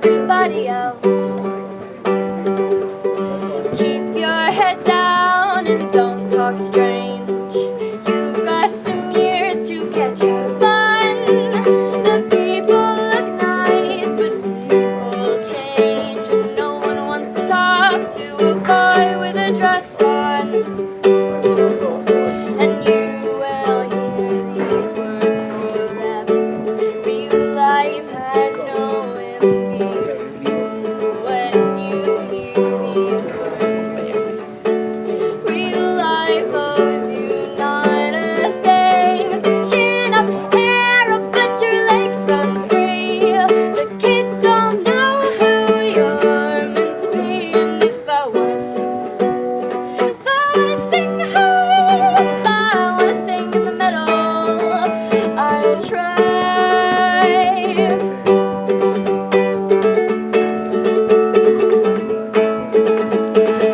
everybody else. Keep your head down and don't talk strange. You've got some years to catch your fun. The people look nice, but things will change, and no one wants to talk to a boy with a dress on. And you will hear these words forever. Real life has no in-between. When you hear these words forever. Real life owes you not a thing. So chin up, hair up, let your legs run free. The kids all know who you're meant to be. And if I wanna sing, high, if I wanna sing in the middle, I'll try.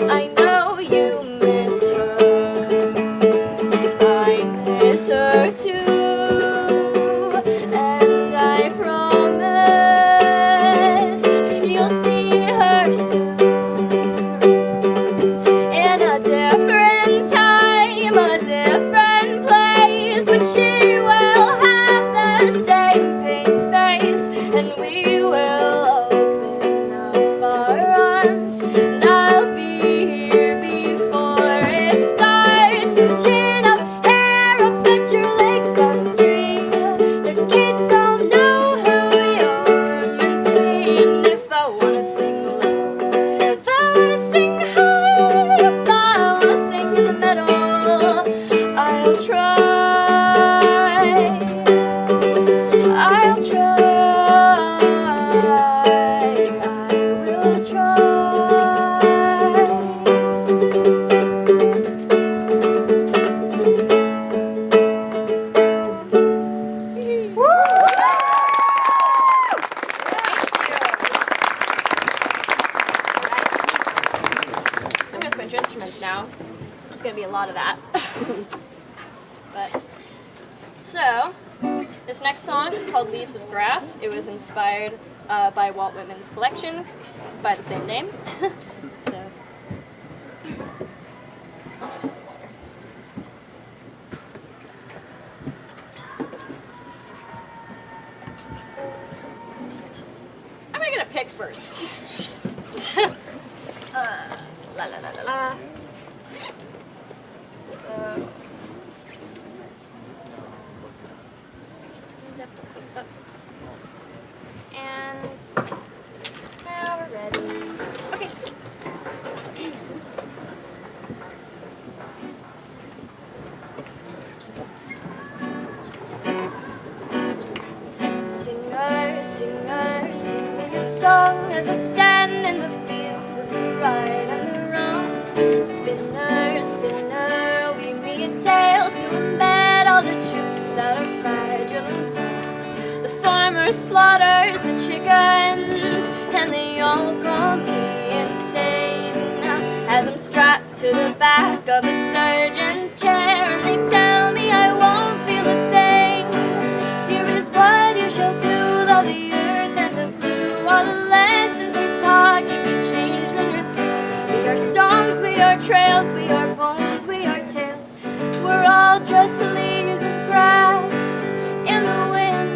I know you miss her, I miss her too, and I promise you'll see her soon. In a different time, a different place, but she will have the same pink face, and we will open up our arms, and I'll be here before it starts. So chin up, hair up, let your legs run free. The kids all know who you're meant to be. And if I wanna sing low, if I wanna sing high, if I wanna sing in the middle, I'll try. I'll try. I will try. I'm gonna switch instruments now. There's gonna be a lot of that. But so this next song is called Leaves of Grass. It was inspired by Walt Whitman's collection by the same name. So there's some water. I'm gonna get a pick first. La la la la la. And now we're ready. Okay. Singer, singer, singing a song as I stand in the field of the right and the wrong. Spinner, spinner, weave me a tale to embed all the truths that are fragile and frail. The farmer slaughters the chickens, and they all call me insane. As I'm strapped to the back of a surgeon's chair, and they tell me I won't feel a thing. Here is what you shall do, love the earth and the blue. All the lessons they taught can be changed when you're through. We are songs, we are trails, we are poems, we are tales. We're all just leaves of grass in the wind.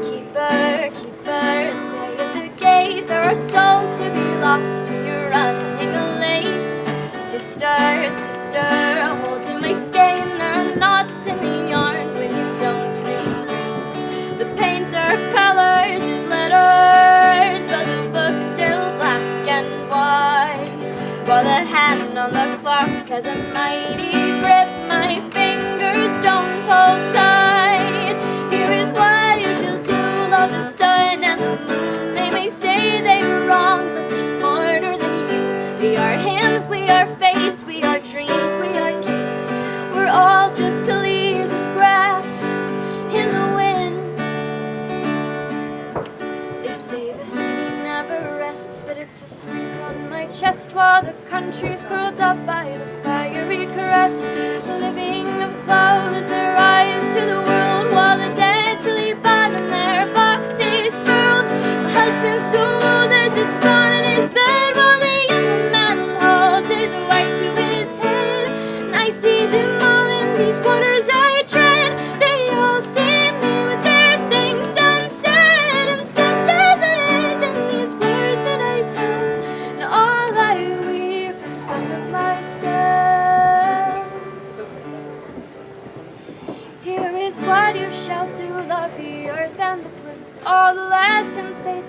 Keeper, keeper, stay at the gate. There are souls to be lost when you're running late. Sister, sister, hold to my skein. There are knots in the yarn when you don't restrain. The paints are colors as letters, but the book's still black and white. While the hand on the clock has a mighty grip, my fingers don't hold tight. Here is what you shall do, love the sun and the moon. They may say they were wrong, but they're smarter than you. We are hymns, we are faiths, we are dreams, we are kids. We're all just leaves of grass in the wind. They say the sea never rests, but it's asleep on my chest while the country's curled up by the fiery crest. The living have closed their eyes to the world while the dead sleep on in their boxes furled. The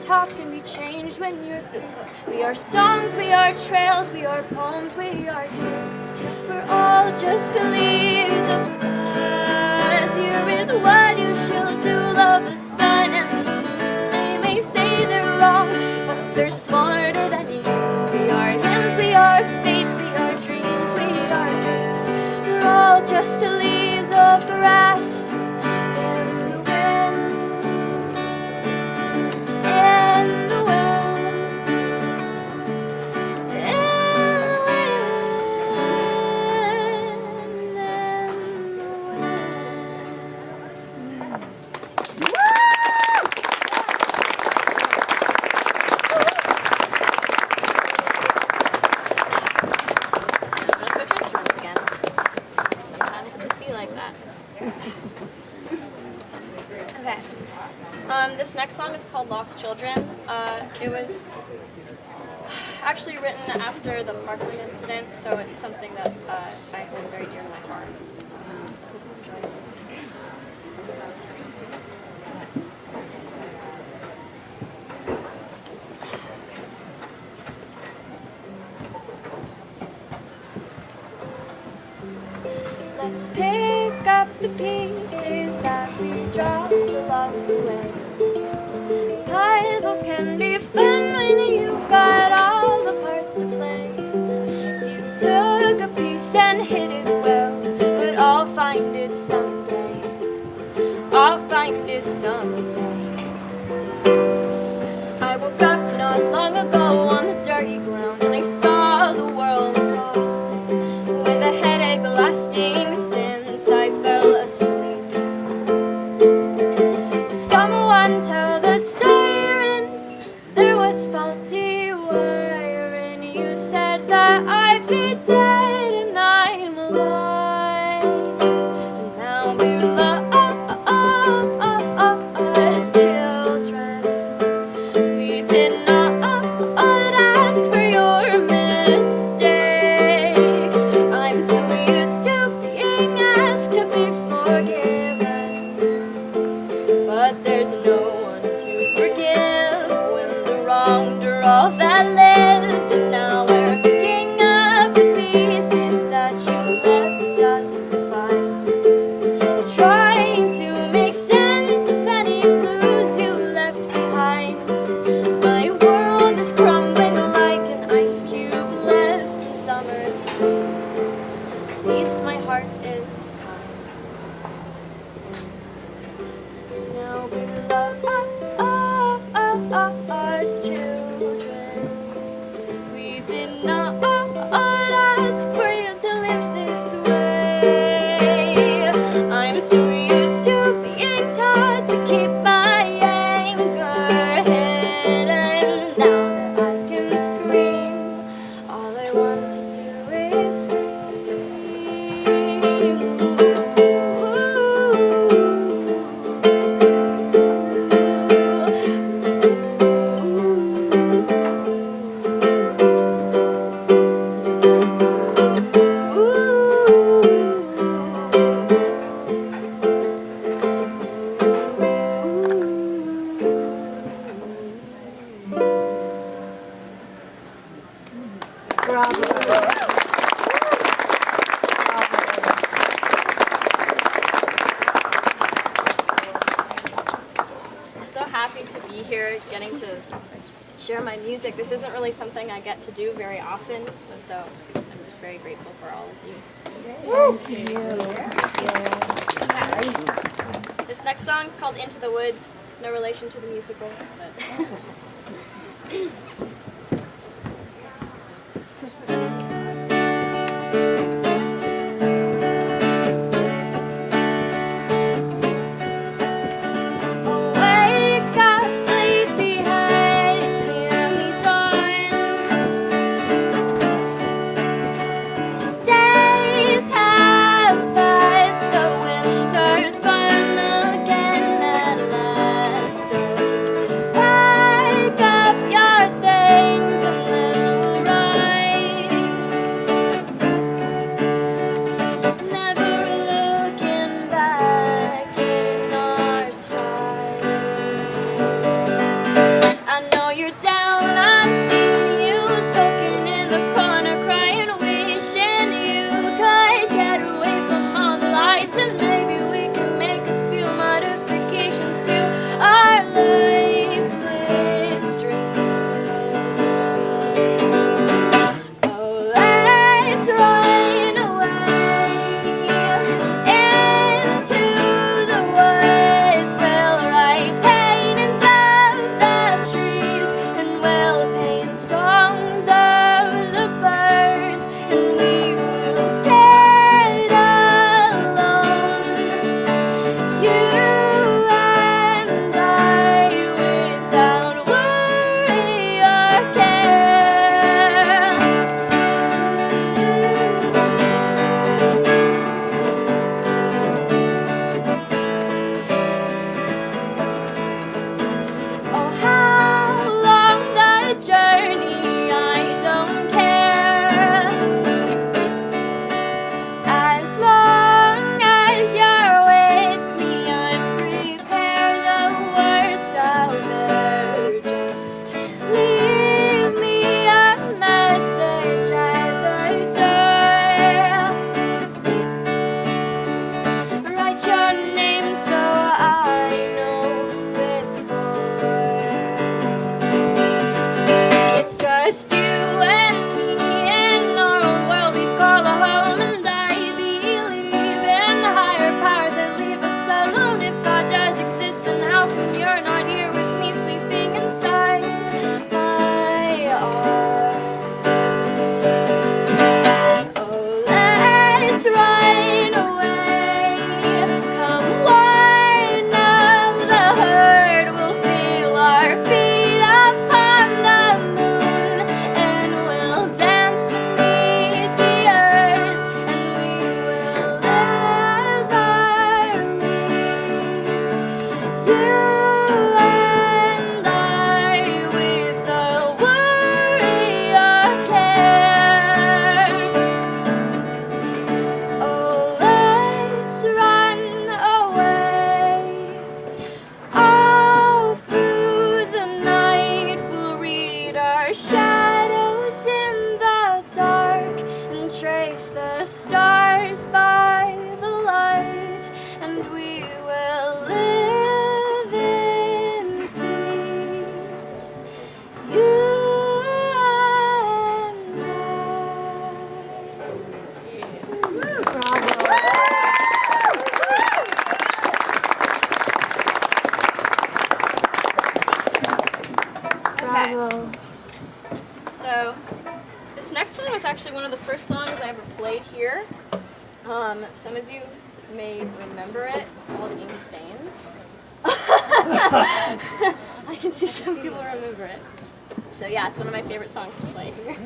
taught can be changed when you're through. We are songs, we are trails, we are poems, we are tales. We're all just leaves of the grass. Here is what you shall do: love the sun and the moon. They may say they're wrong, but they're smarter than you. We are hymns, we are faiths, we are dreams, we are hits. We're all just leaves of grass. This next song is called Lost Children. It was actually written after the Parkland incident, so it's something that I hold very dear to my heart. Let's pick up the pieces that we dropped along the way. Puzzles can be fun when you've got all the parts to play. You took a piece and hid it well, but I'll find it someday. I'll find it someday. I woke up not long ago on the dirty ground, and I saw the world was gone, with a headache lasting since I fell asleep. Someone tell the siren there was faulty wiring. You said that I'd be dead and I'm alive. Now we're lost children. We did not ask for your mistakes. I'm so used to being asked to be forgiven, but there's no one to forgive when the wronged are all that lived. And now we're picking up the pieces that you left us to find, trying to make sense of any clues you left behind. My world is crumbling like an ice cube left in summertime. At least my heart is kind. 'Cause now we're lost children. We did not ask for you to live this way. I'm so used to being taught to keep my anger hidden. Now that I can scream, all I want to do is scream. I'm so happy to be here, getting to share my music. This isn't really something I get to do very often, and so I'm just very grateful for all of you. This next song is called Into the Woods. No relation to the musical, but Wake up, sleepyhead, it's nearly dawn. Days have passed, the winter's gone again at last. So pack up your things. Bravo. So this next one was actually one of the first songs I ever played here. Some of you may remember it. It's called Ink Stains. I can see some people remember it. So yeah, it's one of my favorite songs to play here.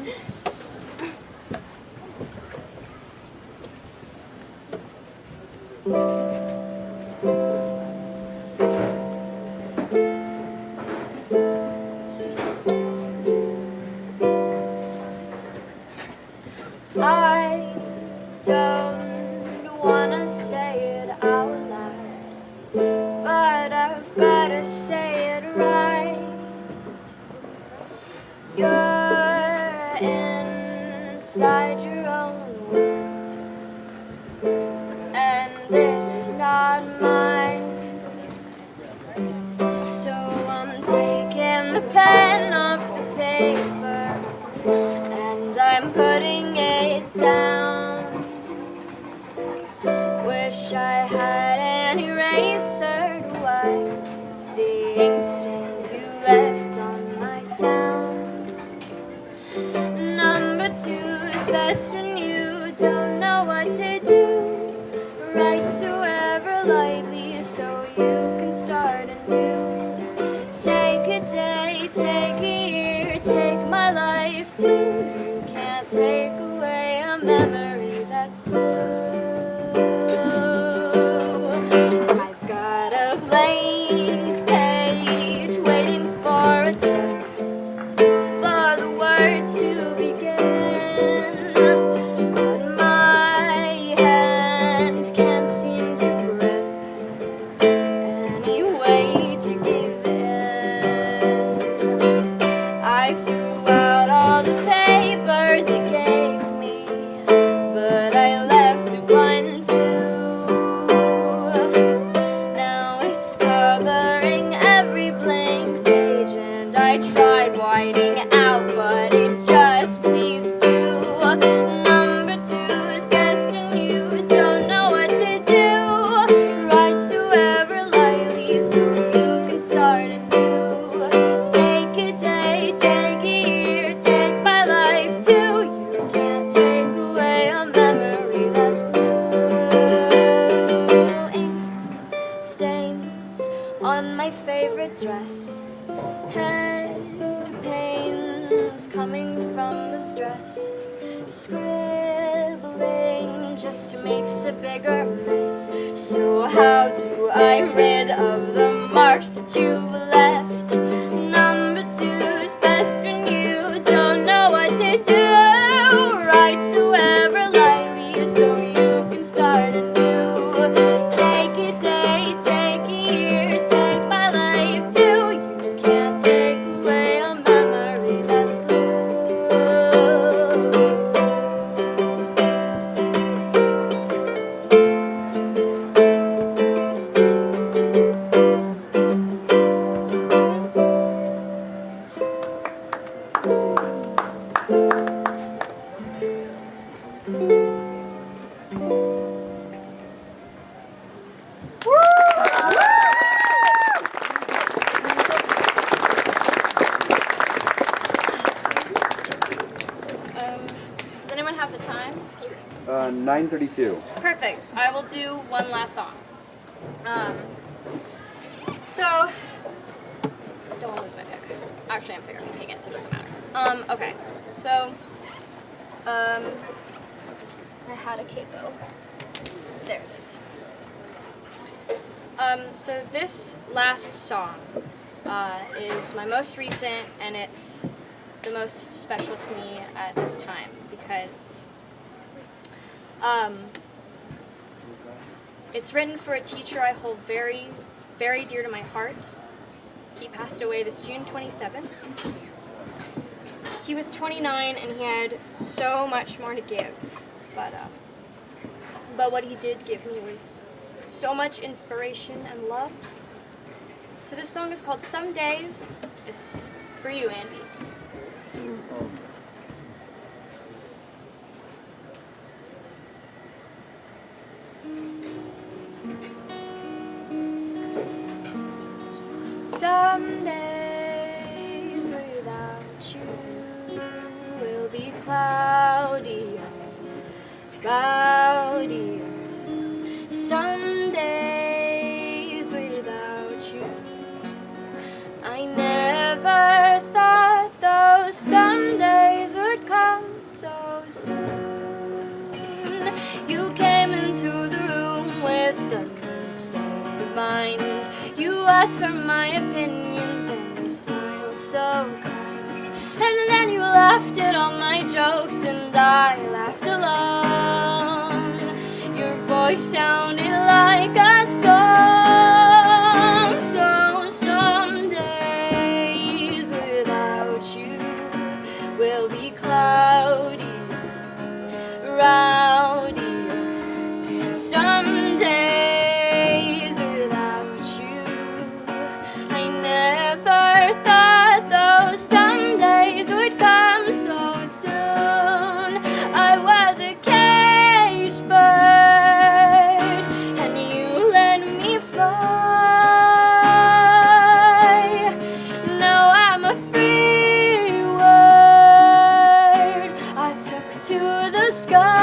I don't wanna say it out loud, but I've gotta say it right. You're inside your own world, and it's not mine. So I'm taking the pen off the paper, and I'm putting it down. Wish I had an eraser to wipe the ink stains you left on my town. Number two's best and you don't know what to do. Write so ever lightly so you can start anew. Take a day, take a year, take my life too. You can't take away a memory that's blue. I've got a blank page waiting for a tip, for the words to begin, but my hand can't seem to grip any way to give in. I threw out all the papers you gave me, but I left one too. Now it's covering every blank page, and I tried whiting out, but it just pleased you. Number two's best and you don't know what to do. Write so ever lightly so you can start anew. Take a day, take a year, take my life too. You can't take away a memory that's blue. Ink stains on my favorite dress. Head pains coming from the stress. Scribbling just makes a bigger mess. So how do I rid of the marks that you've left? Number two's best and you don't know what to do. Write so ever lightly so you can start anew. Take a day, take a year, take my life too. You can't take away a memory that's blue. Does anyone have the time? 9:32. Perfect. I will do one last song. So, don't want to lose my pick. Actually, I'm picking it, so it doesn't matter. Okay. So, I had a capo. There it is. So this last song is my most recent, and it's the most special to me at this time because it's written for a teacher I hold very, very dear to my heart. He passed away this June 27th. He was 29 and he had so much more to give, but what he did give me was so much inspiration and love. So this song is called Some Days. It's for you, Andy. Some days we've without you will be cloudier, rowdier. Some days without you, I never thought those some days would come so soon. You came into the room with a clear state of mind. You asked for my opinions and you smiled so kind. And then you laughed at all my jokes and I laughed along. Your voice sounded like a song. So some days without you will be cloudy, rowdy. Some days without you, I never thought those some days would come so soon. I was a caged bird, and you let me fly. Now I'm a free bird. I took to the sky.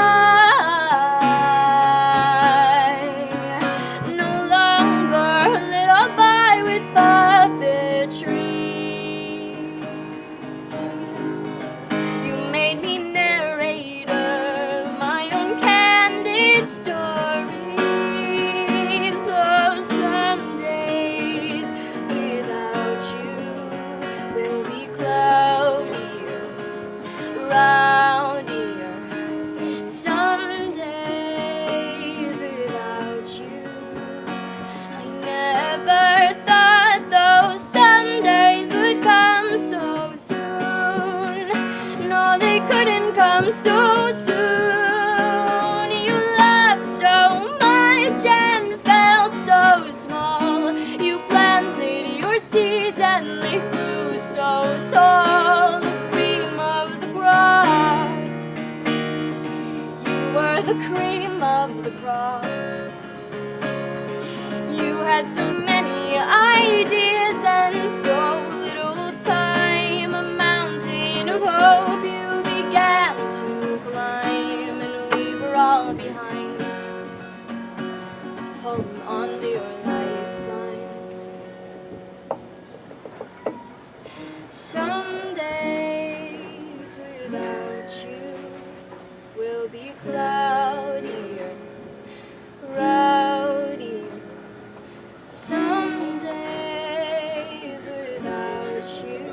Couldn't come so soon. You loved so much and felt so small. You planted your seeds and they grew so tall. The cream of the crop. You were the cream of the crop. You had so many ideas and so little time. A mountain of hope you began to climb, and we were all behind, holding on to your lifeline. Some days without you will be cloudier, rowdier. Some days without you,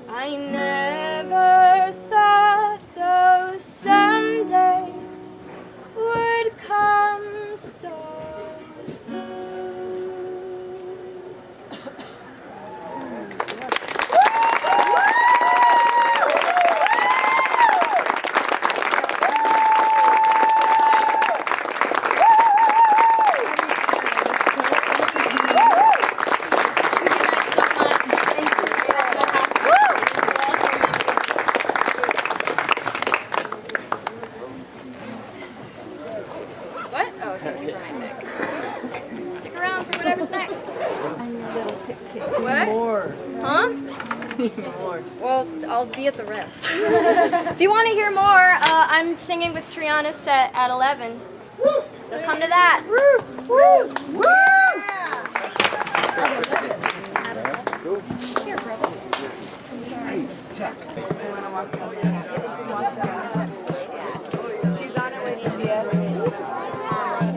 I never thought those some days would come so soon. Well, I'll be at the rep. If you want to hear more, I'm singing with Triana's set at 11. So come to that. Woo! Woo! Here, brother. Hey, Jack. She's on her way to India.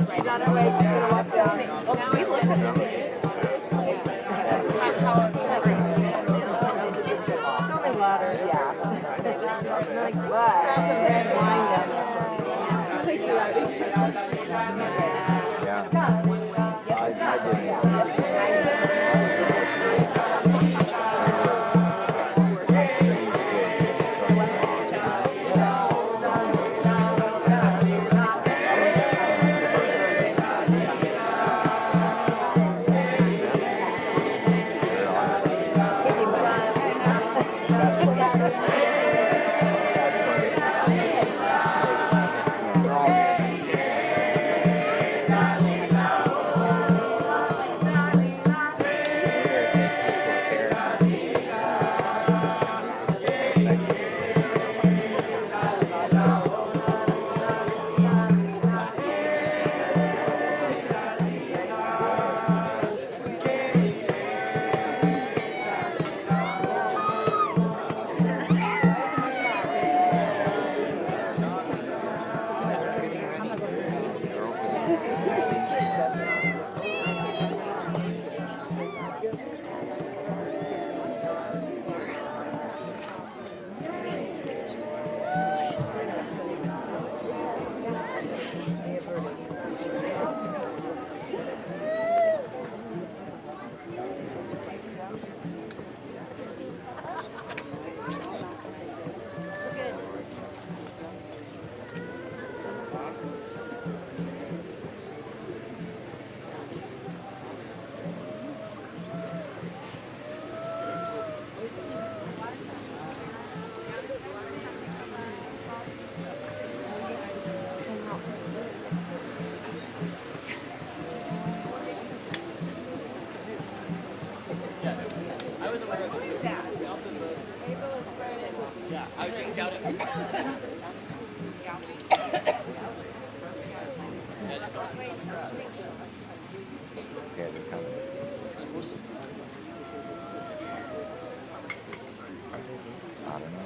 She's on her way. She's going to walk down. Oh, we look at the city. It's only water. Yeah. Like, smells of red wine down there. Yeah, they're coming. I don't know.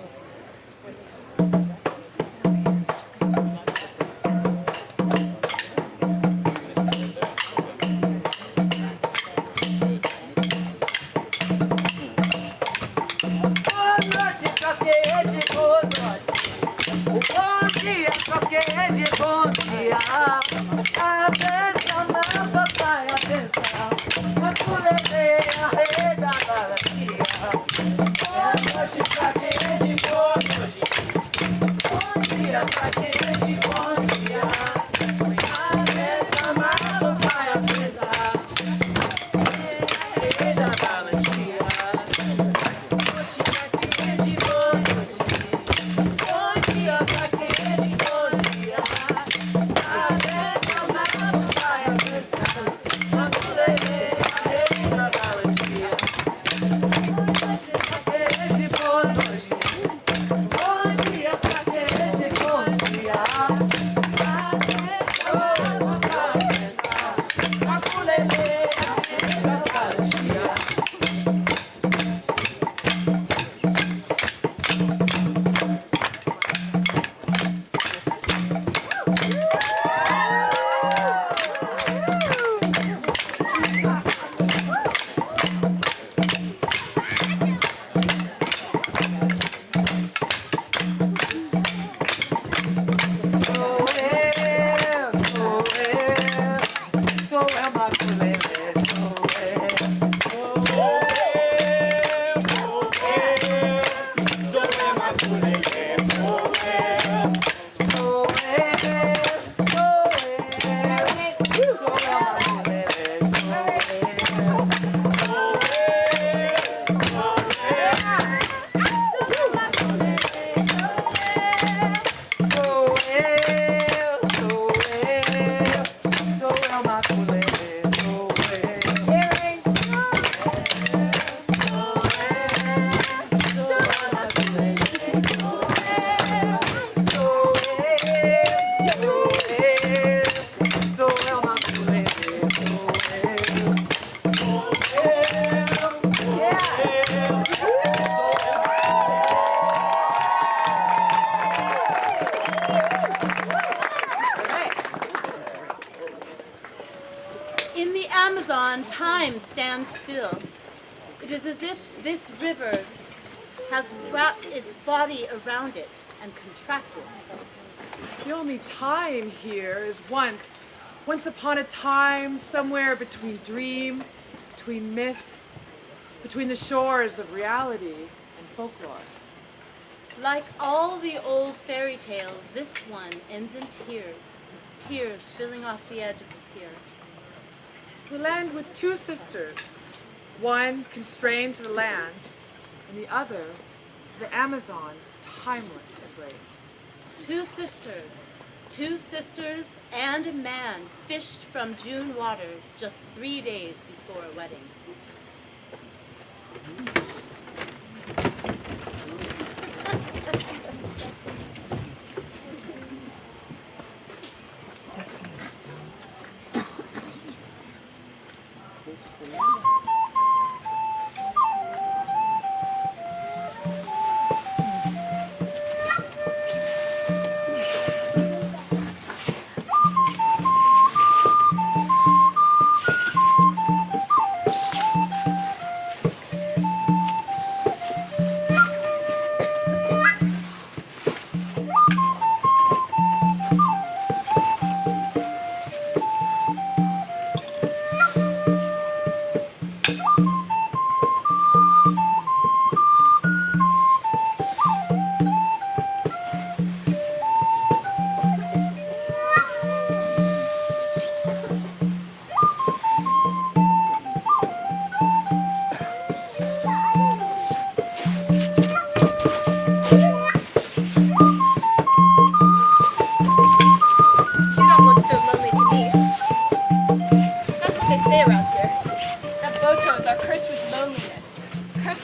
In the Amazon, time stands still. It is as if this river has wrapped its body around it and contracted. The only time here is once upon a time, somewhere between dream, between myth, between the shores of reality and folklore. Like all the old fairy tales, this one ends in tears, tears spilling off the edge of the pier. We land with two sisters, one constrained to the land, and the other to the Amazon's timeless embrace. Two sisters and a man fished from June waters just 3 days before a wedding.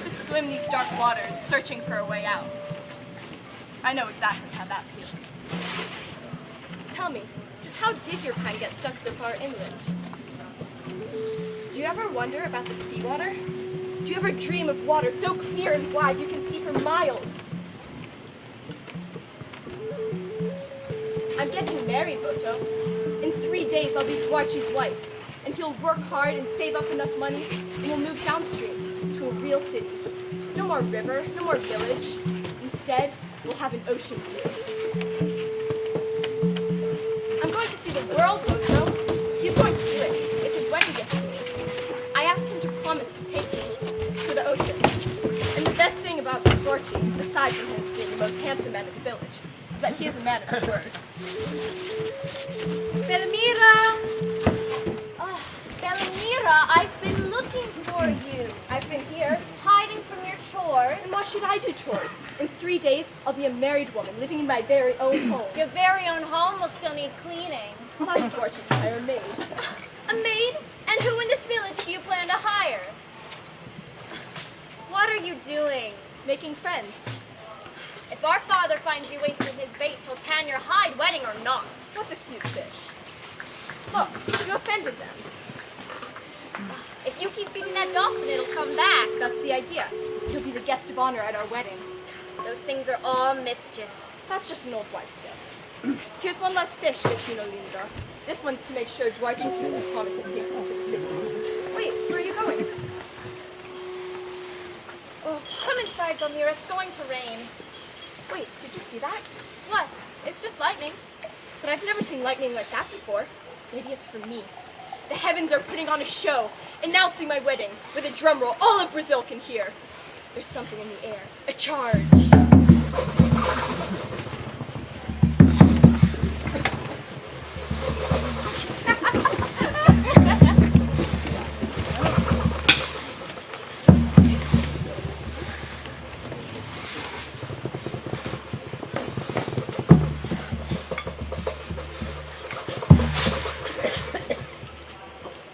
to swim these dark waters, searching for a way out. I know exactly how that feels. Tell me, just how did your kind get stuck so far inland? Do you ever wonder about the seawater? Do you ever dream of water so clear and wide you can see for miles? I'm getting married, Boto. In 3 days, I'll be Dwarchi's wife, and he'll work hard and save up enough money, and we'll move downstream to a real city. No more river, no more village. Instead, we'll have an ocean view. I'm going to see the world, Boto. He's going to do it. It's his wedding gift to me. I asked him to promise to take me to the ocean. And the best thing about Dwarchi, aside from him being the most handsome man in the village, is that he is a man of his word. Belmira! Oh, Belmira, I've been looking for you. I've been here. Hiding from your chores. And why should I do chores? In 3 days, I'll be a married woman living in my very own home. Your very own home will still need cleaning. I'll have Dwarchi hire a maid. A maid? And who in this village do you plan to hire? What are you doing? Making friends. If our father finds you wasting his bait, he'll tan your hide, wedding or not. What's a cute fish? Look, you offended them. If you keep feeding that dolphin, it'll come back. That's the idea. You'll be the guest of honor at our wedding. Those things are all mischief. That's just an old wives' tale. Here's one less fish, Vecino Linda. This one's to make sure Dwarchi keeps his promise and takes me to the city. Wait, where are you going? Oh, come inside, Belmira. It's going to rain. Wait, did you see that? What? It's just lightning. But I've never seen lightning like that before. Maybe it's for me. The heavens are putting on a show, announcing my wedding with a drum roll all of Brazil can hear. There's something in the air. A charge.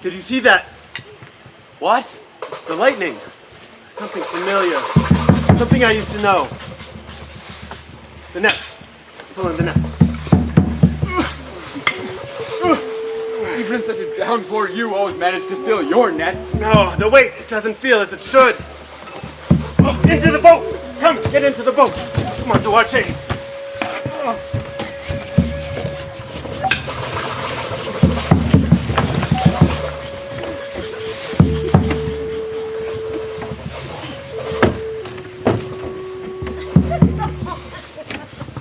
Did you see that? What? The lightning. Something familiar. Something I used to know. The net. Pull in the net. Even in such a downpour, you always manage to fill your net. No, the weight doesn't feel as it should. Into the boat! Come, get into the boat. Come on, Duarte.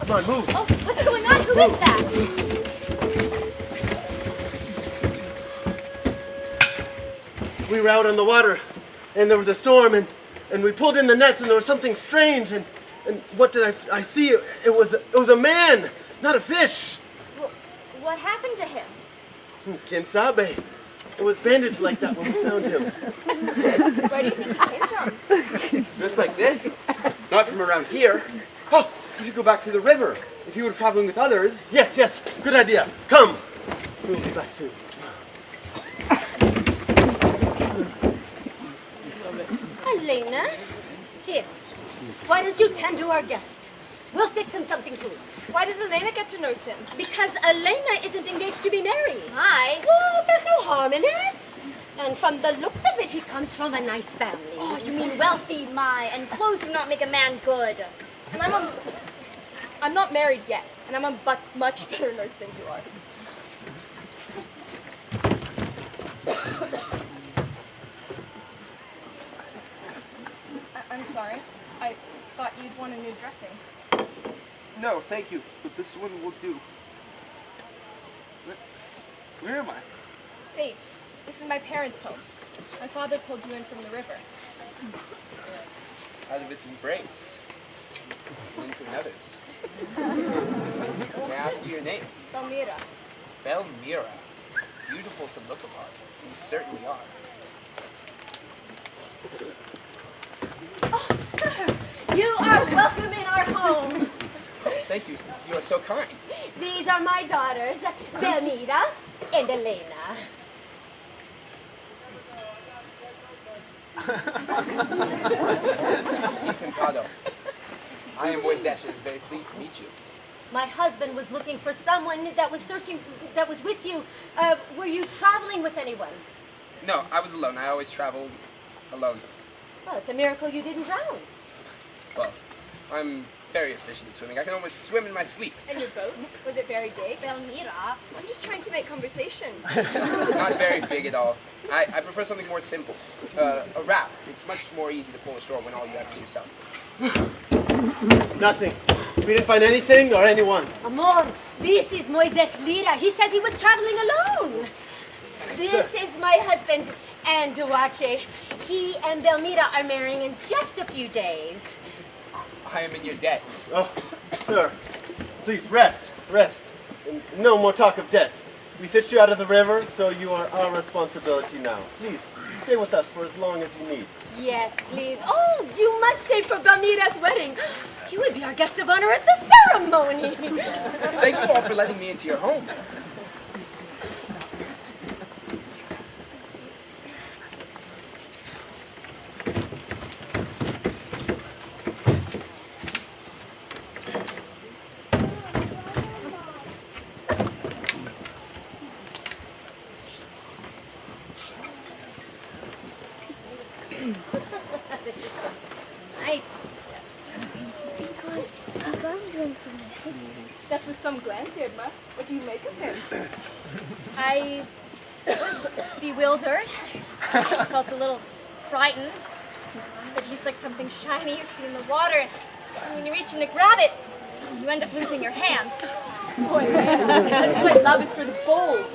Come on, move. Oh, what's going on? Who is that? We were out on the water, and there was a storm, and we pulled in the nets, and there was something strange, and what did I see? It was a man, not a fish. What happened to him? Quien sabe? It was bandaged like that when we found him. Where do you think he came from? Just like this. Not from around here. Oh, we should go back to the river. If you were traveling with others. Yes, good idea. Come. We'll be back soon. Elena, here. Why don't you tend to our guest? We'll fix him something to eat. Why does Elena get to nurse him? Because Elena isn't engaged to be married. Hi. Oh, there's no harm in it. And from the looks of it, he comes from a nice family. Oh, you mean wealthy, and clothes do not make a man good. And I'm not married yet, and I'm a much better nurse than you are. I'm sorry. I thought you'd want a new dressing. No, thank you. But this one will do. Where am I? Safe. This is my parents' home. My father pulled you in from the river. Out of its embrace. Into another's. May I ask you your name? Belmira. Belmira. Beautiful to look upon. You certainly are. Oh, sir, you are welcome in our home. Thank you. You are so kind. These are my daughters, Belmira and Elena. Encantado. I am Moises and very pleased to meet you. My husband was looking for someone that was with you. Were you traveling with anyone? No, I was alone. I always travel alone. Well, it's a miracle you didn't drown. Well, I'm very efficient at swimming. I can almost swim in my sleep. And your boat? Was it very big? Belmira. I'm just trying to make conversation. Not very big at all. I prefer something more simple. A raft. It's much more easy to pull ashore when all you have is yourself. Nothing. We didn't find anything or anyone. Amor, this is Moises Lira. He says he was traveling alone. This is my husband, and Duache. He and Belmira are marrying in just a few days. I am in your debt. Oh, sir. Please rest. And no more talk of debt. We fished you out of the river, so you are our responsibility now. Please, stay with us for as long as you need. Yes, please. Oh, you must stay for Belmira's wedding. You would be our guest of honor at the ceremony. Thank you all for letting me into your home. That's with some glance, Irma. What do you make of him? I was bewildered. I felt a little frightened. But he's like something shiny you see in the water. And when you reach in to grab it, you end up losing your hand. Boy, that's why love is for the bold.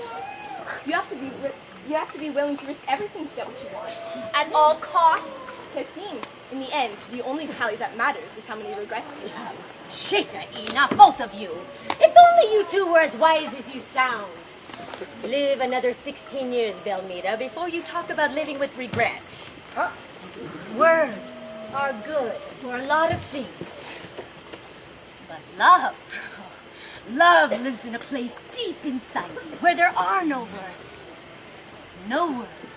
You have to be willing to risk everything to get what you want. At all costs. Tessin, in the end, the only tally that matters is how many regrets you have. Shita, enough, both of you. If only you two were as wise as you sound. Live another 16 years, Belmira, before you talk about living with regret. Words are good for a lot of things. But love lives in a place deep inside you where there are no words. No words.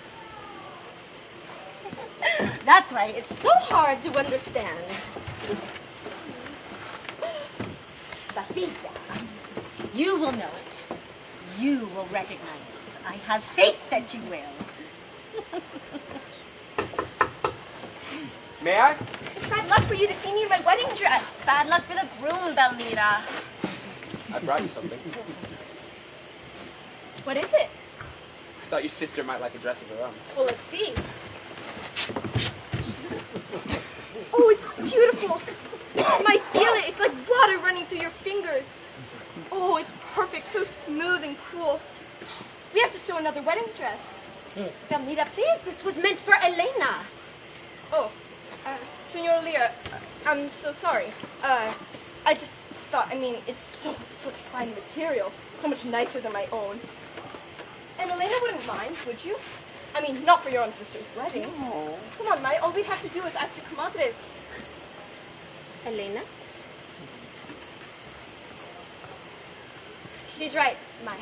That's why it's so hard to understand. Safita, you will know it. You will recognize it. I have faith that you will. May I? It's bad luck for you to see me in my wedding dress. Bad luck for the groom, Belmira. I brought you something. What is it? I thought your sister might like a dress of her own. Well, let's see. Oh, it's beautiful. You might feel it. It's like water running through your fingers. Oh, it's perfect. So smooth and cool. We have to sew another wedding dress. Belmira, please, this was meant for Elena. Oh, Senor Lira, I'm so sorry. I just thought, it's such fine material. So much nicer than my own. And Elena wouldn't mind, would you? Not for your own sister's wedding. No. Come on, Mai. All we have to do is ask your comadres. Elena? She's right, Mai.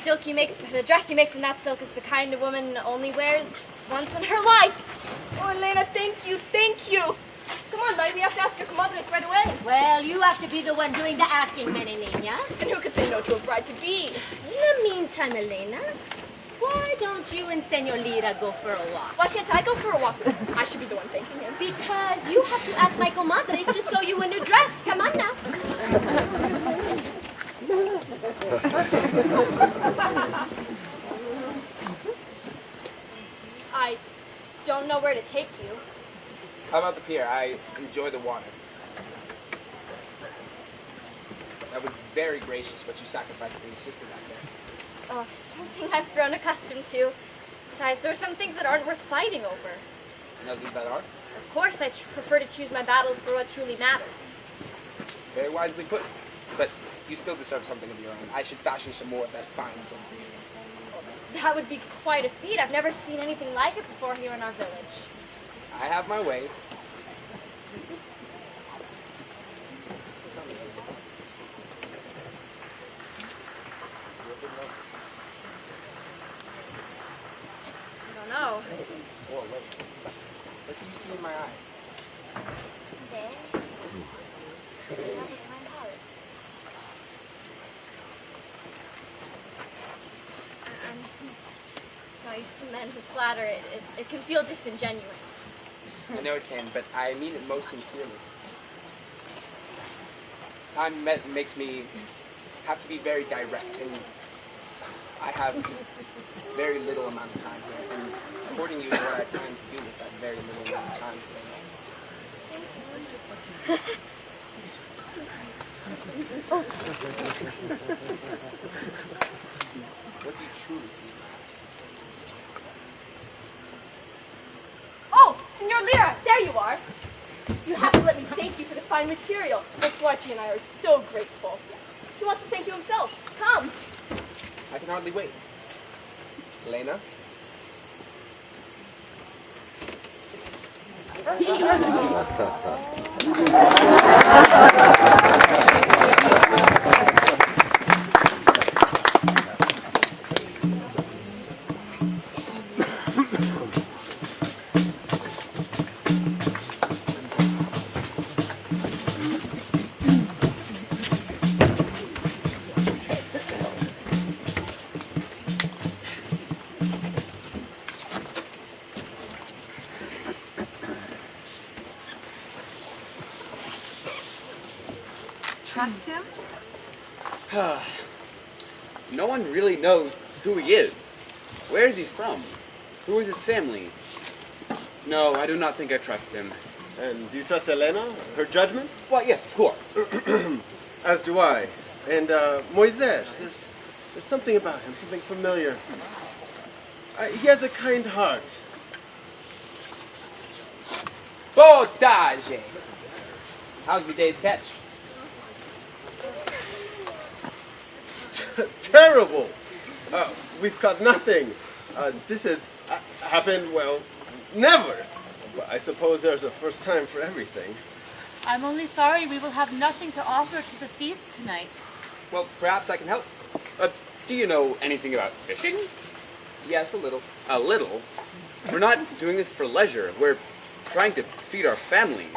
The dress you make from that silk is the kind a woman only wears once in her life. Oh, Elena, thank you. Come on, Mai. We have to ask your comadres right away. Well, you have to be the one doing the asking, Many Niña. And who could say no to a bride-to-be? In the meantime, Elena, why don't you and Senor Lira go for a walk? Why can't I go for a walk? I should be the one thanking him. Because you have to ask my comadres to sew you a new dress. Come on now. I don't know where to take you. How about the pier? I enjoy the water. That was very gracious what you sacrificed for your sister back there. Oh, something I've grown accustomed to. Besides, there are some things that aren't worth fighting over. And others that are? Of course, I prefer to choose my battles for what truly matters. Very wisely put. But you still deserve something of your own. I should fashion some more of that fine silk for you. That would be quite a feat. I've never seen anything like it before here in our village. I have my ways. I don't know. Whoa, wait. I'm not used to men who flatter. It can feel disingenuous. I know it can, but I mean it most sincerely. Time makes me have to be very direct, and I have very little amount of time here, and according to you, what I plan to do with that very little amount of time today. What do you truly see? Oh, Senor Lyra, there you are. You have to let me thank you for the fine material. Both and I are so grateful. He wants to thank you himself. Come. I can hardly wait. Elena? Trust him? No one really knows who he is. Where is he from? Who is his family? No, I do not think I trust him. And do you trust Elena? Her judgment? Well, yes, of course. As do I. And Moises, there's something about him, something familiar. He has a kind heart. Potage! How's the day's catch? Terrible! We've caught nothing. This has happened, well, never. But I suppose there's a first time for everything. I'm only sorry we will have nothing to offer to the feast tonight. Well, perhaps I can help. Do you know anything about fishing? Yes, a little. A little? We're not doing this for leisure. We're trying to feed our family.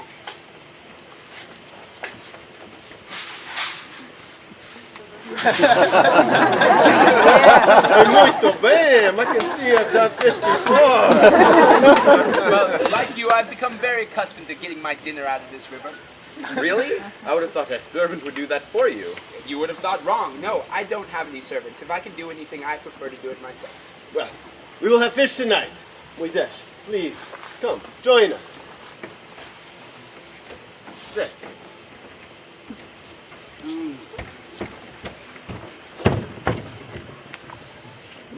Muito bem! I can see I've done fish before. Well, like you, I've become very accustomed to getting my dinner out of this river. Really? I would have thought that servant would do that for you. You would have thought wrong. No, I don't have any servants. If I can do anything, I prefer to do it myself. Well, we will have fish tonight. Moises, please, come, join us. Sit.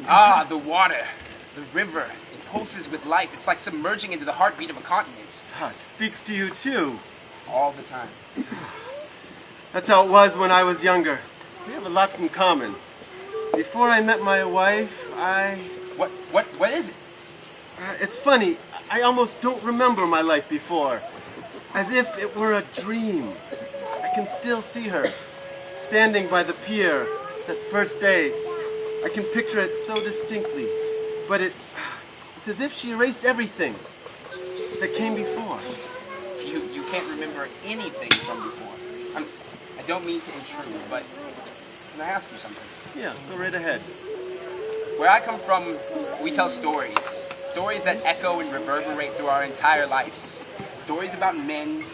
Ah, the water, the river, it pulses with life. It's like submerging into the heartbeat of a continent. It speaks to you too. All the time. That's how it was when I was younger. We have a lot in common. Before I met my wife, What is it? it's funny, I almost don't remember my life before. As if it were a dream. I can still see her, standing by the pier, that first day. I can picture it so distinctly, but it's as if she erased everything that came before. You can't remember anything from before. I don't mean to intrude, but can I ask you something? Yeah, go right ahead. Where I come from, we tell stories. Stories that echo and reverberate through our entire lives. Stories about men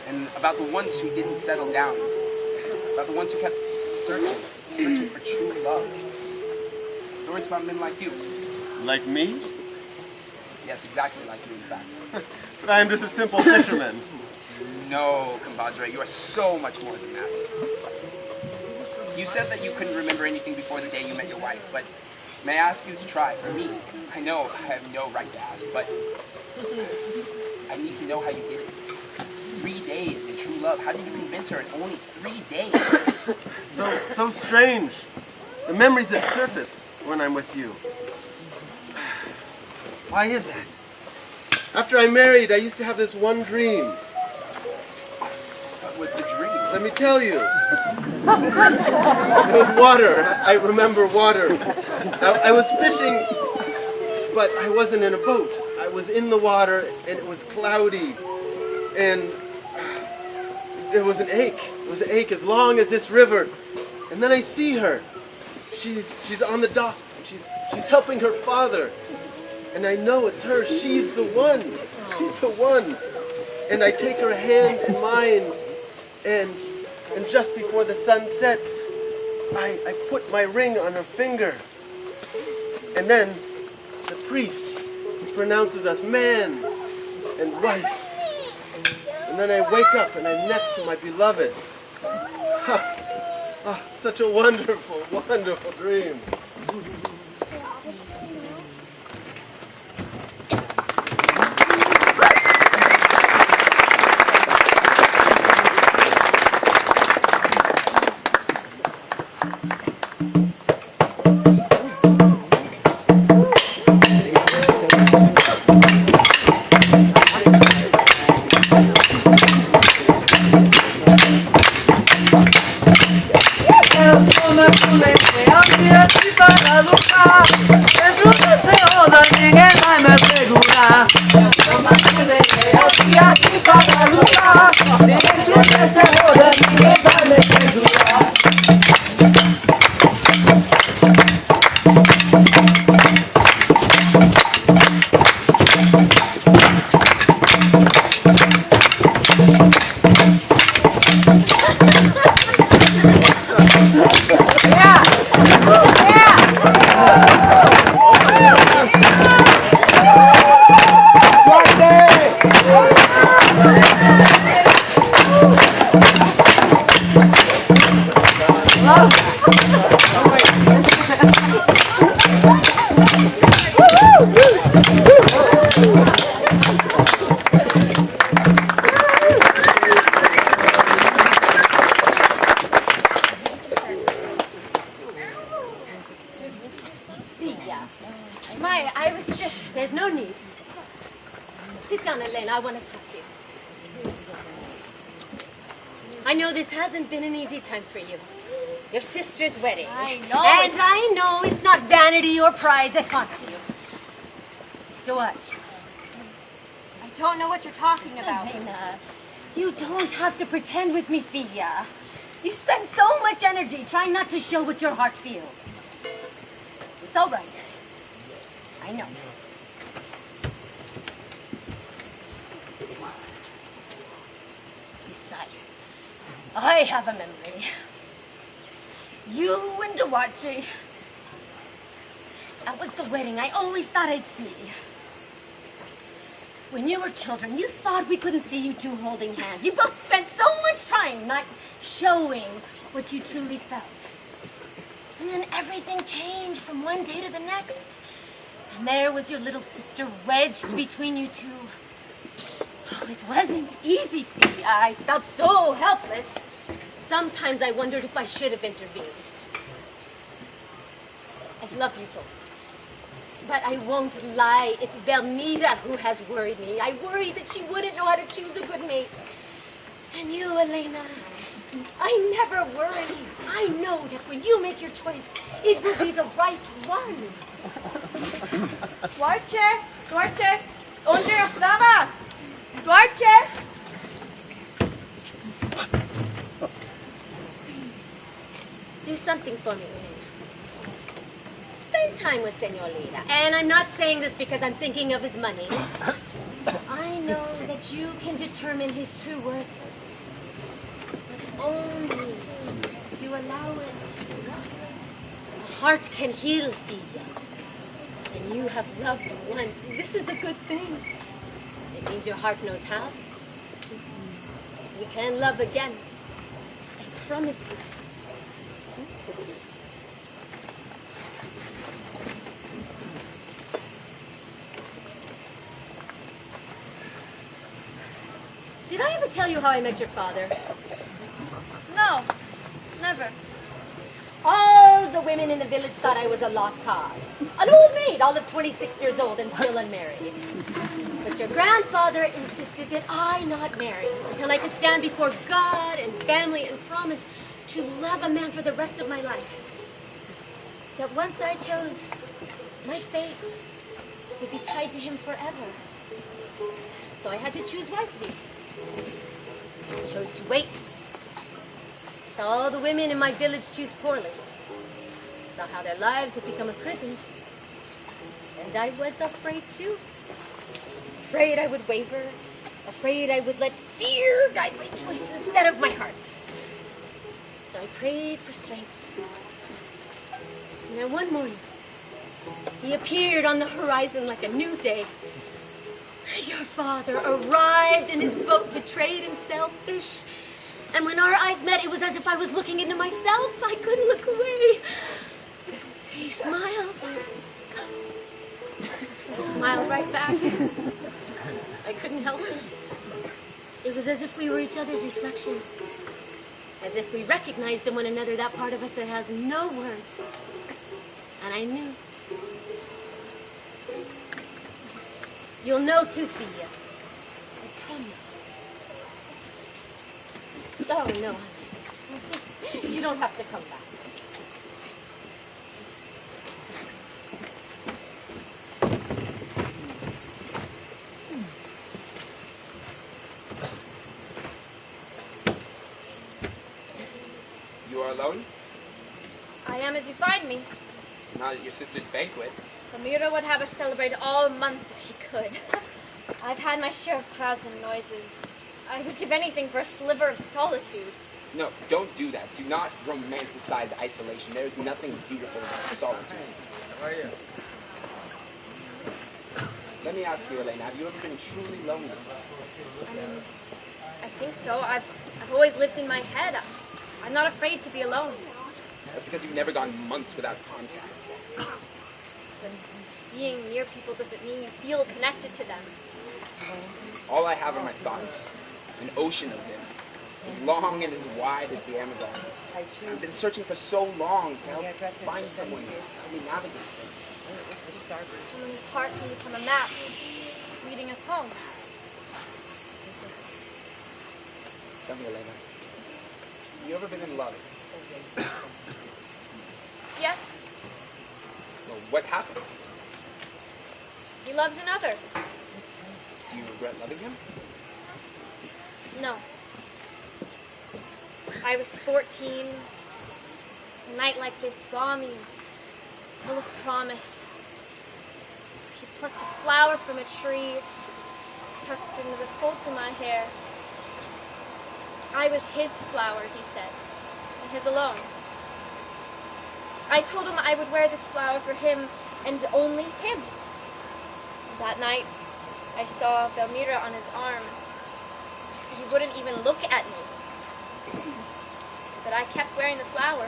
and about the ones who didn't settle down. About the ones who kept searching for true love. Stories about men like you. Like me? Yes, exactly like you, in fact. But I am just a simple fisherman. No, compadre, you are so much more than that. You said that you couldn't remember anything before the day you met your wife, but may I ask you to try for me? I know I have no right to ask, but I need to know how you did it. 3 days in true love. How did you convince her in only 3 days? So strange. The memories that surface when I'm with you. Why is that? After I married, I used to have this one dream. What was the dream? Let me tell you. It was water. I remember water. I was fishing, but I wasn't in a boat. I was in the water, and it was cloudy. And there was an ache. It was an ache as long as this river. And then I see her. She's on the dock. She's helping her father. And I know it's her. She's the one. She's the one. And I take her hand in mine. And just before the sun sets, I put my ring on her finger. And then the priest pronounces us man and wife. And then I wake up and I'm next to my beloved. Such a wonderful, wonderful dream. There's no need. Sit down, Elena. I want to talk to you. I know this hasn't been an easy time for you. Your sister's wedding. I know. And I know it's not vanity or pride that haunts you. So what? I don't know what you're talking about. Elena, you don't have to pretend with me, Fia. You spend so much energy trying not to show what your heart feels. It's all right. I know. Besides, I have a memory. You and Duarte. That was the wedding I always thought I'd see. When you were children, you thought we couldn't see you two holding hands. You both spent so much time not showing what you truly felt. And then everything changed from one day to the next. And there was your little sister wedged between you two. Oh, it wasn't easy for me. I felt so helpless. Sometimes I wondered if I should have intervened. I love you both. But I won't lie, it's Belmira who has worried me. I worry that she wouldn't know how to choose a good mate. And you, Elena, I never worry. I know that when you make your choice, it will be the right one. Duarte, ¿dónde estabas? Duarte. Do something for me, Elena. Spend time with Señorita. And I'm not saying this because I'm thinking of his money. I know that you can determine his true worth. But only if you allow it. The heart can heal, Fia. And you have loved once. This is a good thing. It means your heart knows how. You can love again. I promise you. Did I ever tell you how I met your father? No, never. All the women in the village thought I was a lost cause. An old maid, all of 26 years old and still unmarried. But your grandfather insisted that I not marry until I could stand before God and family and promise to love a man for the rest of my life. That once I chose, my fate would be tied to him forever. So so I had to choose wisely. I chose to wait. Saw all the women in my village choose poorly. Saw how their lives had become a prison. And I was afraid too. Afraid I would waver. Afraid I would let fear guide my choice instead of my heart. So I prayed for strength. And then one morning, he appeared on the horizon like a new day. Your father arrived in his boat to trade and sell fish. And when our eyes met, it was as if I was looking into myself. I couldn't look away. He smiled. I smiled right back. I couldn't help it. It was as if we were each other's reflection. As if we recognized in one another that part of us that has no words. And I knew. You'll know too, Thea. I promise. Oh, no, honey. You don't have to come back. You are alone? I am as you find me. Not at your sister's banquet. Amira would have us celebrate all month if she could. I've had my share of crowds and noises. I would give anything for a sliver of solitude. No, don't do that. Do not romanticize isolation. There is nothing beautiful about solitude. Let me ask you, Elena, have you ever been truly lonely? I think so. I've always lived in my head. I'm not afraid to be alone. That's because you've never gone months without contact. Being near people doesn't mean you feel connected to them. All I have are my thoughts. An ocean of them. As long and as wide as the Amazon. I've been searching for so long to help find someone to help me navigate things. Someone whose heart can become a map, leading us home. Tell me, Elena. Have you ever been in love? Yes, Well, what happened? he loves another. Do you regret loving him? No. I was 14. A night like this, balmy, full of promise. He plucked a flower from a tree, tucked it into the folds of my hair. I was his flower, he said, and his alone. I told him I would wear this flower for him and only him. That night, I saw Belmira on his arm. He wouldn't even look at me. But I kept wearing the flower.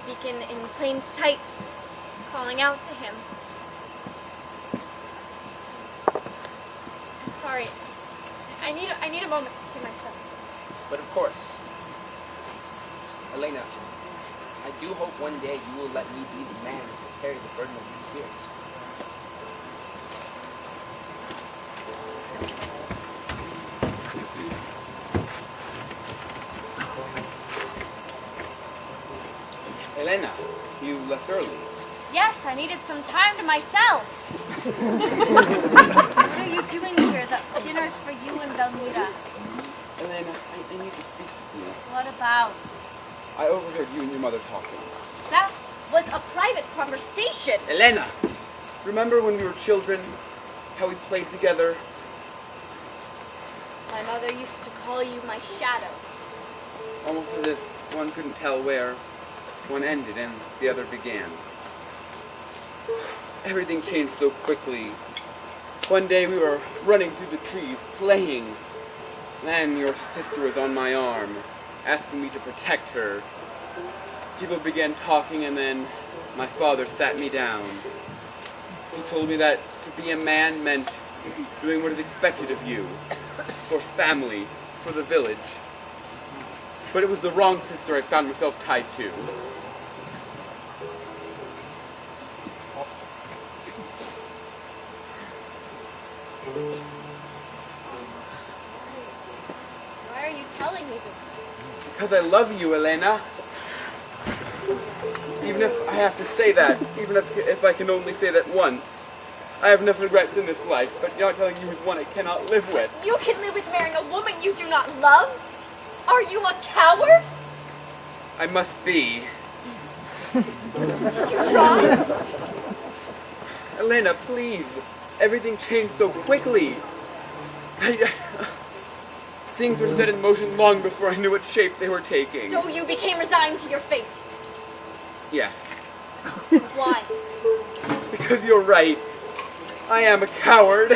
Speaking in plain sight, calling out to him. I'm sorry. I need a moment to myself. But of course. Elena, I do hope one day you will let me be the man to carry the burden of these tears. Elena, you left early. Yes, I needed some time to myself. What are you doing here? The dinner's for you and Belmira. Elena, I need to speak to you. What about? I overheard you and your mother talking. That was a private conversation. Elena! Remember when we were children, how we played together? My mother used to call you my shadow. Almost as if one couldn't tell where one ended and the other began. Everything changed so quickly. One day we were running through the trees, playing. Then your sister was on my arm, asking me to protect her. People began talking, and then my father sat me down. He told me that to be a man meant doing what is expected of you, for family, for the village. But it was the wrong sister I found myself tied to. Why are you telling me this? Because I love you, Elena. Even if I have to say that, even if I can only say that once, I have enough regrets in this life, but not telling you is one I cannot live with. You can live with marrying a woman you do not love? Are you a coward? I must be. Did you try? Elena, please. Everything changed so quickly. Things were set in motion long before I knew what shape they were taking. So you became resigned to your fate? Yes. Why? Because you're right. I am a coward.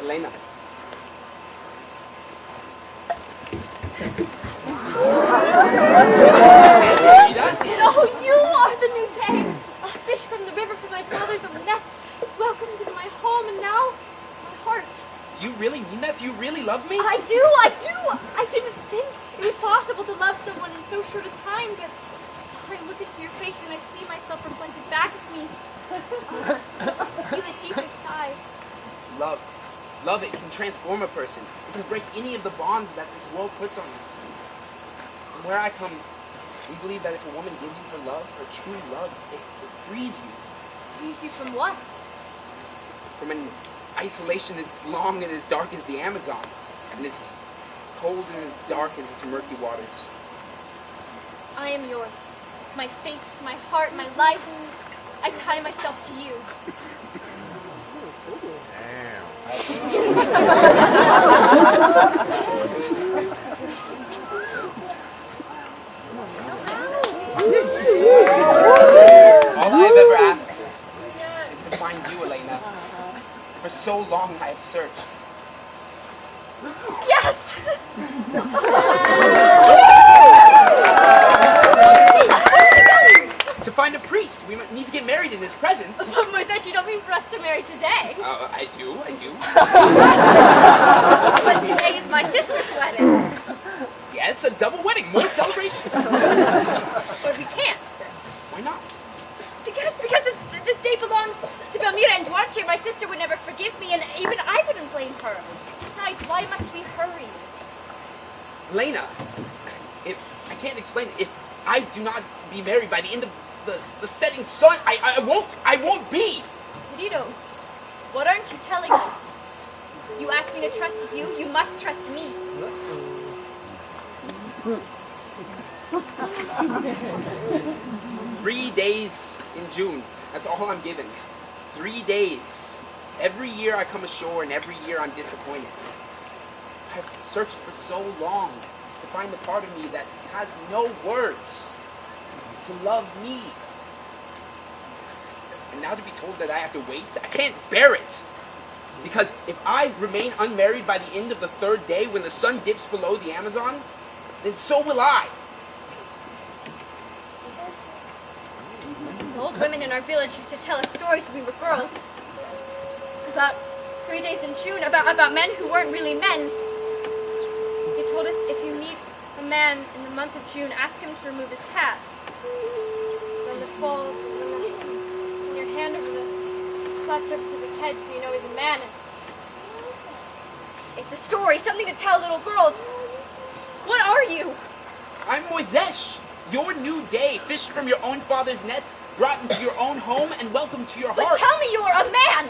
Elena. So you are the new day! A fish from the river from my father's own nest. Welcome to my home, and now my heart. Do you really mean that? Do you really love me? I do! I didn't think it was possible to love someone in so short a time, but I look into your face and I see myself reflected back at me. I feel a deep sigh. Love. Love, it can transform a person. It can break any of the bonds that this world puts on us. From where I come, we believe that if a woman gives you her love, her true love, it frees you. Frees you from what? From an isolation as long and as dark as the Amazon. And as cold and as dark as its murky waters. I am yours. My fate, my heart, my life. I tie myself to you. All I have ever asked is to find you, Elena. For so long I have searched. Yes! To find a priest. We need to get married in his presence. But Moises, you don't mean for us to marry today. I do. But today is my sister's wedding. Yes, a double wedding. More celebration. But we can't. Why not? Because this day belongs to Belmira and Duarte. My sister would never forgive me, and even I wouldn't blame her. Besides, why must we hurry? Elena, I can't explain it. If I do not be married by the end of the setting sun, I won't be. Querido, what aren't you telling us? You asked me to trust you, you must trust me. 3 days in June. That's all I'm given. 3 days. Every year I come ashore and every year I'm disappointed. I've searched for so long to find the part of me that has no words to love me. And now to be told that I have to wait, I can't bear it. Because if I remain unmarried by the end of the 3rd day when the sun dips below the Amazon, then so will I. The old women in our village used to tell us stories when we were girls. About 3 days in June, about men who weren't really men. They told us if you meet a man in the month of June, ask him to remove his hat. When the fall, in your hand over the flat surface of his head so you know he's a man. It's a story, something to tell little girls. What are you? I'm Moises, your new day, fished from your own father's nets, brought into your own home, and welcomed to your But heart. tell me you are a man!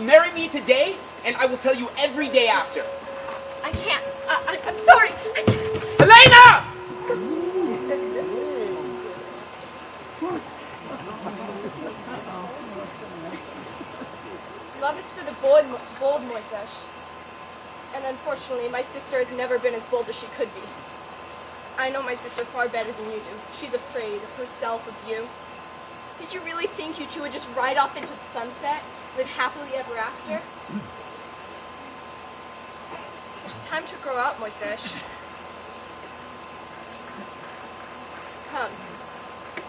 Marry me today, and I will tell you every day after. I can't. I'm sorry. I can't. Elena! Love is for the bold, Moises. And unfortunately, my sister has never been as bold as she could be. I know my sister far better than you do. She's afraid of herself, of you. Did you really think you two would just ride off into the sunset, live happily ever after? It's time to grow up, my fish. Come,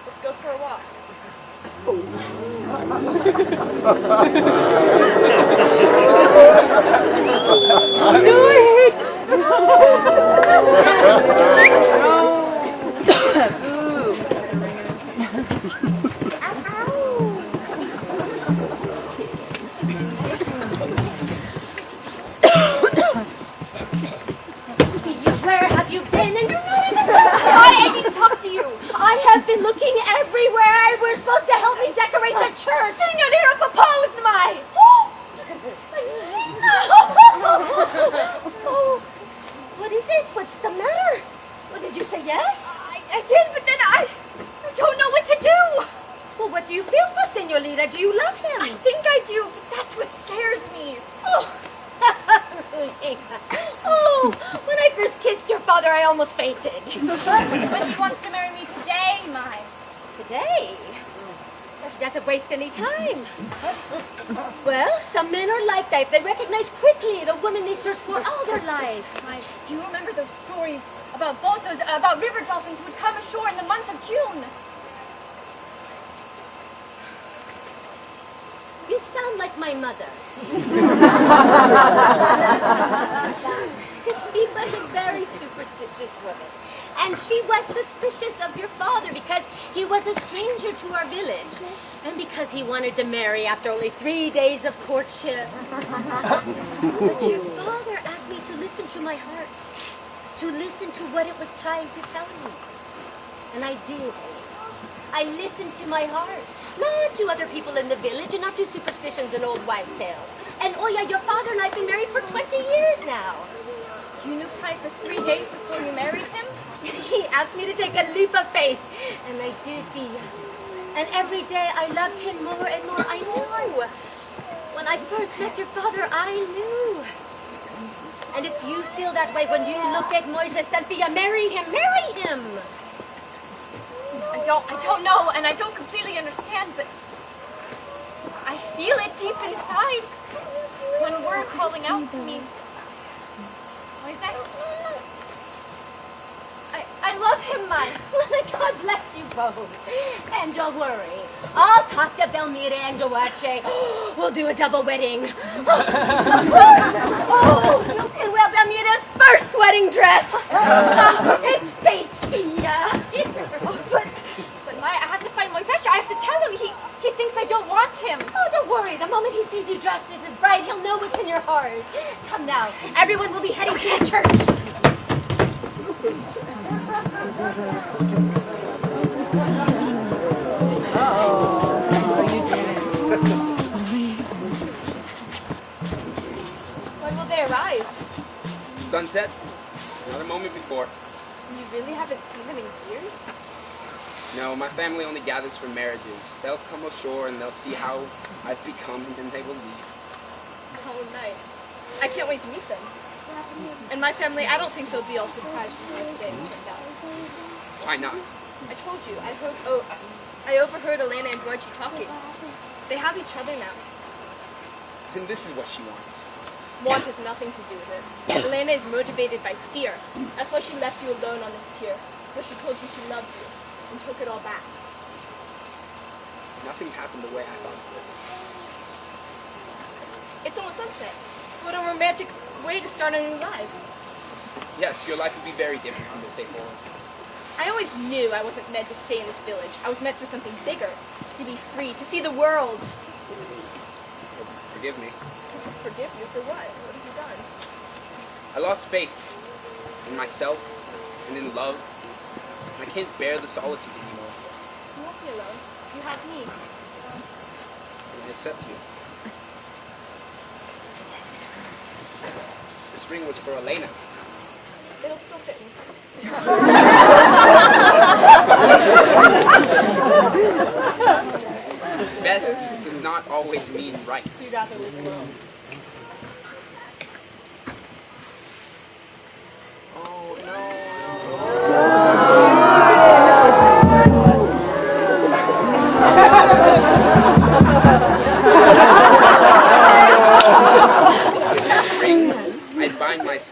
let's go for a walk. Where have you been? And you're not even I need to talk to you. I have been looking everywhere. We're supposed to help me decorate the church. Señorita proposed my. Oh, what is it? What's the matter? What, did you say yes? I did, but then I don't know what to do. Well, what do you feel for Señorita? Do you love him? I think I do, but that's what scares me. Oh. Oh, when I first kissed your father, I almost fainted. But he wants to marry me today, my. Today? He doesn't waste any time. Well, some men are like that. They recognize quickly the woman they search for all their life. Do you remember those stories about botos, about river dolphins who would come ashore in the month of June? You sound like my mother. She was a very superstitious woman. And she was suspicious of your father because he was a stranger to our village. And because he wanted to marry after only 3 days of courtship. But your father asked me to listen to my heart. To listen to what it was trying to tell me. And I did. I listened to my heart. Not to other people in the village and not to superstitions and old wives' tales. And oh yeah, your father and I have been married for 20 years now. You knew Ty for 3 days before you married him? He asked me to take a leap of faith, and I did, Via. And every day I loved him more and more. I knew. When I first met your father, I knew. And if you feel that way when you look at Moises and Via, marry him, marry him. I don't know, and I don't completely understand, but I feel it deep inside when we're calling out to me. I love him, Mike. God bless you both. And don't worry, I'll talk to Belmira and Duache. We'll do a double wedding. Oh, and we'll Belmira's first wedding dress. It's fate, Via. But Maya, I have to find Moises. I have to tell him. He thinks I don't want him. Oh, don't worry. The moment he sees you dressed as his bride, he'll know what's in your heart. Come now. Everyone will be heading to the church. When will they arrive? Sunset. Another moment before. You really haven't seen them in years? No, my family only gathers for marriages. They'll come ashore and they'll see how I've become, and then they will leave. Oh, nice. I can't wait to meet them. And my family, I don't think they'll be all surprised when I say that. Why not? I told you, I overheard Elena and Georgie talking. They have each other now. And this is what she wants. Want has nothing to do with it. Elena is motivated by fear. That's why she left you alone on this pier. But she told you she loves you and took it all back. Nothing happened the way I thought it would. It's almost sunset. What a romantic way to start our new lives. Yes, your life would be very different from this day forward. I always knew I wasn't meant to stay in this village. I was meant for something bigger. To be free, to see the world. Forgive me. Forgive you for what? What have you done? I lost faith in myself and in love. I can't bear the solitude anymore. You won't be alone. You have me. And I accept you. This ring was for Elena. It'll still fit me. Best does not always mean right. You'd rather live alone. Oh, no.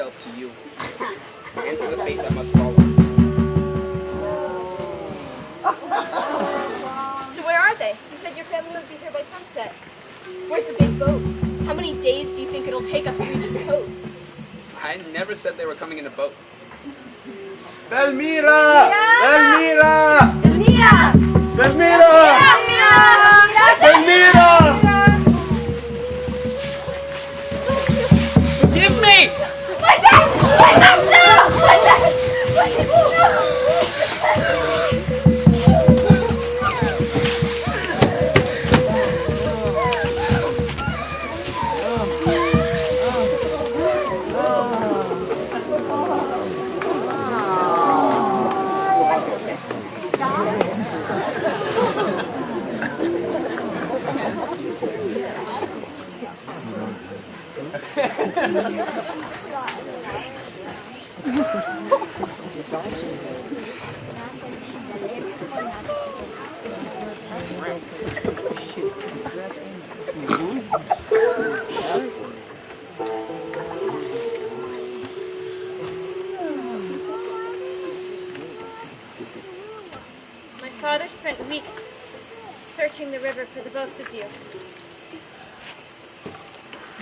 myself to you and to the fate that must follow. So where are they? You said your family would be here by sunset. Where's the big boat? How many days do you think it'll take us to reach the coast? I never said they were coming in a boat. Delmira! Delmira! Delmira! Delmira! Delmira! Forgive me! My dad! My dad! No! My dad! My dad! My father spent weeks searching the river for the both of you.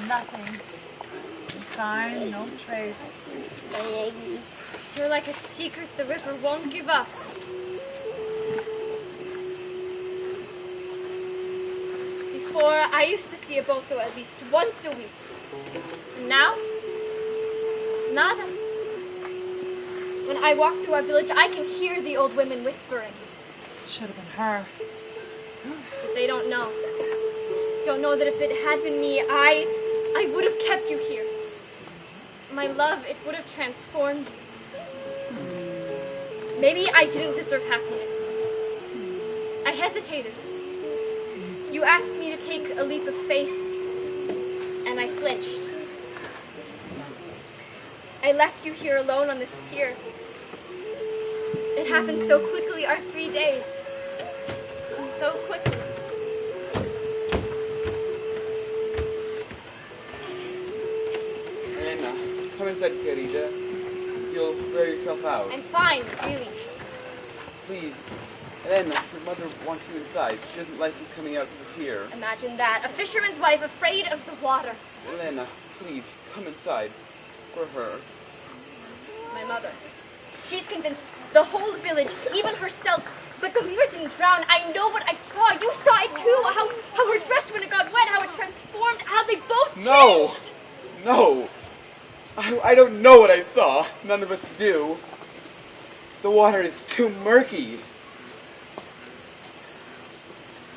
Nothing. Sign, no trace. You're like a secret the river won't give up. Before, I used to see a boat at least once a week. And now, nada. When I walk through our village, I can hear the old women whispering. Should have been her. But they don't know. Don't know that if it had been me, I would have kept you here. My love, it would have transformed you. Maybe I didn't deserve happiness. I hesitated. You asked me to take a leap of faith, and I flinched. I left you here alone on this pier. It happened so quickly, our 3 days. So quickly. Elena, come inside, querida. You'll wear yourself out. I'm fine, really. Please. Elena, your mother wants you inside. She doesn't like you coming out to the pier. Imagine that. A fisherman's wife afraid of the water. Elena, please, come inside. For her. My mother. She's convinced the whole village, even herself. But the river didn't drown. I know what I saw. You saw it too. How her dress when it got wet, how it transformed, how they both changed. No. I don't know what I saw. None of us do. The water is too murky.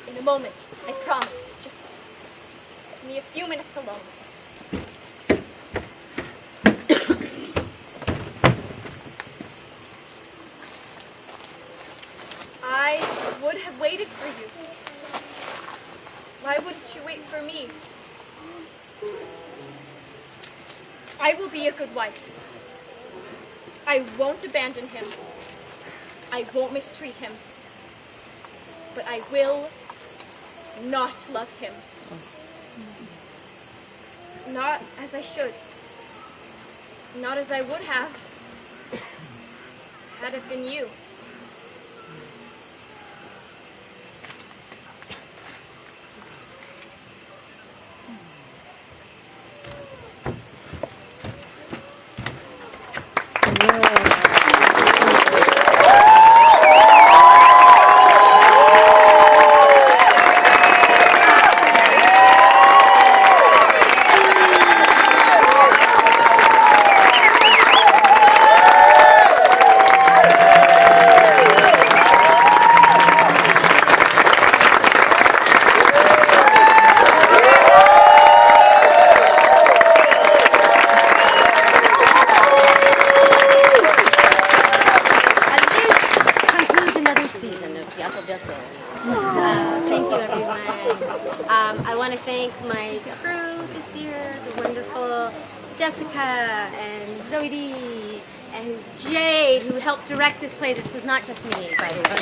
In a moment, I promise. Just give me a few minutes alone. I would have waited for you. Why wouldn't you wait for me? I will be a good wife. I won't abandon him. I won't mistreat him. But I will not love him. Not as I should. Not as I would have had it been you. Thank you, everyone. I want to thank my crew this year, the wonderful Jessica and Zoe D and Jade, who helped direct this play. This was not just me, by the way.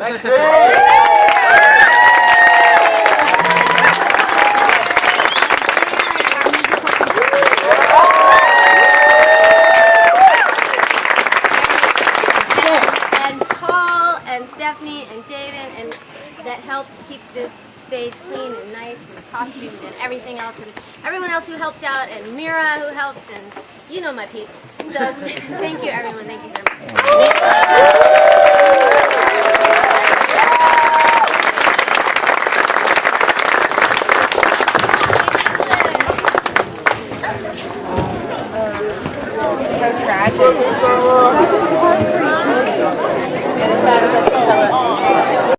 And Paul and Stephanie and David and that helped keep this stage clean and nice and costumed and everything else, and everyone else who helped out, and Mira who helped, and you know my peeps. So thank you everyone, thank you very much.